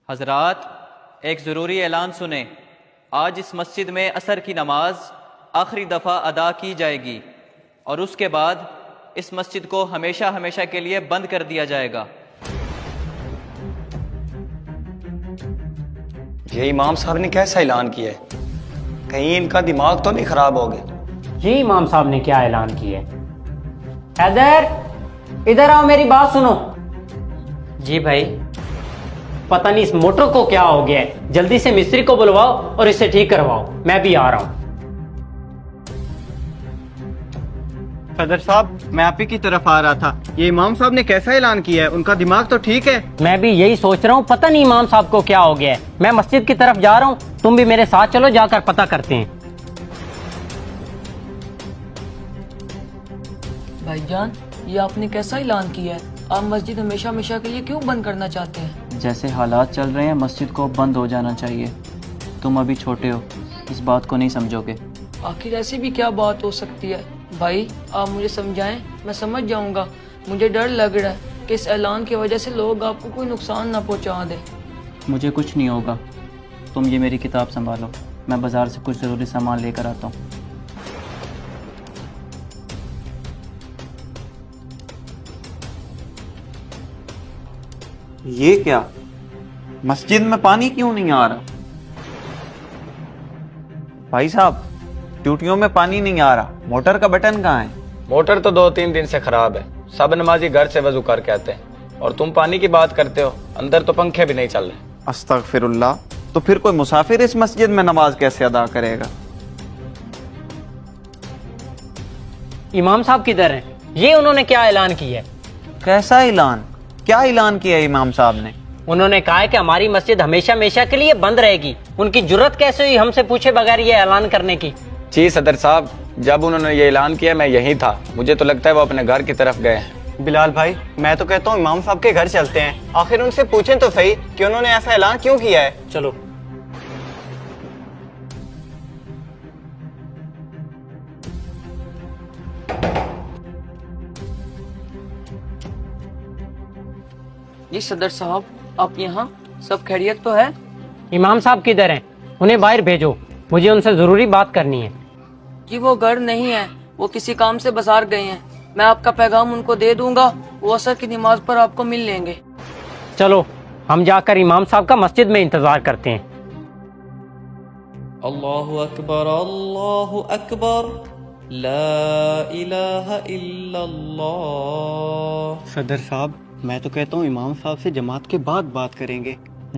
हजरात, एक ज़रूरी ऐलान सुने। आज इस मस्जिद में असर की नमाज आखिरी दफ़ा अदा की जाएगी और उसके बाद इस मस्जिद को हमेशा हमेशा के लिए बंद कर दिया जाएगा। ये इमाम साहब ने कैसा ऐलान किया है? कहीं इनका दिमाग तो नहीं खराब हो गया? ये इमाम साहब ने क्या ऐलान किया है? हैदर, इधर आओ, मेरी बात सुनो। जी भाई। पता नहीं इस मोटर को क्या हो गया है, जल्दी से मिस्त्री को बुलवाओ और इसे ठीक करवाओ, मैं भी आ रहा हूं। सदर साहब, मैं आप ही की तरफ आ रहा था। ये इमाम साहब ने कैसा ऐलान किया है? उनका दिमाग तो ठीक है? मैं भी यही सोच रहा हूँ, पता नहीं इमाम साहब को क्या हो गया है। मैं मस्जिद की तरफ जा रहा हूँ, तुम भी मेरे साथ चलो, जाकर पता करते हैं। भाईजान, ये आपने कैसा ऐलान किया है? आप मस्जिद हमेशा हमेशा के लिए क्यों बंद करना चाहते हैं? जैसे हालात चल रहे हैं, मस्जिद को बंद हो जाना चाहिए। तुम अभी छोटे हो, इस बात को नहीं समझोगे। आखिर ऐसी भी क्या बात हो सकती है? भाई, आप मुझे समझाएं, मैं समझ जाऊंगा। मुझे डर लग रहा है कि इस ऐलान की वजह से लोग आपको कोई नुकसान ना पहुंचा दें। मुझे कुछ नहीं होगा, तुम ये मेरी किताब संभालो, मैं बाजार से कुछ ज़रूरी सामान लेकर आता हूँ। ये क्या? मस्जिद में पानी क्यों नहीं आ रहा? भाई साहब, ट्यूटियों में पानी नहीं आ रहा, मोटर का बटन कहाँ है? मोटर तो 2-3 दिन से खराब है। सब नमाजी घर से वजू करके आते हैं और तुम पानी की बात करते हो। अंदर तो पंखे भी नहीं चल रहे। अस्तगफिरुल्लाह, तो फिर कोई मुसाफिर इस मस्जिद में नमाज कैसे अदा करेगा? इमाम साहब किधर हैं? ये उन्होंने क्या ऐलान किया है? कैसा ऐलान? क्या ऐलान किया इमाम साहब ने? उन्होंने कहा है कि हमारी मस्जिद हमेशा हमेशा के लिए बंद रहेगी। उनकी जुर्रत कैसे हुई हमसे पूछे बगैर ये ऐलान करने की? जी सदर साहब, जब उन्होंने ये ऐलान किया मैं यहीं था। मुझे तो लगता है वो अपने घर की तरफ गए हैं। बिलाल भाई, मैं तो कहता हूँ इमाम साहब के घर चलते हैं, आखिर उनसे पूछें तो सही कि उन्होंने ऐसा ऐलान क्यों किया है। चलो। जी सदर साहब, आप यहाँ? सब खैरियत तो है? इमाम साहब किधर हैं? उन्हें बाहर भेजो, मुझे उनसे जरूरी बात करनी है। जी वो घर नहीं है, वो किसी काम से बाजार गए हैं। मैं आपका पैगाम उनको दे दूंगा, वो असर की नमाज पर आपको मिल लेंगे। चलो, हम जाकर इमाम साहब का मस्जिद में इंतजार करते हैं। अल्लाहु अकबर, अल्लाहु अकबर, ला इलाहा इल्लल्लाह। सदर साहब, मैं तो कहता हूँ इमाम साहब से जमात के बाद बात करेंगे।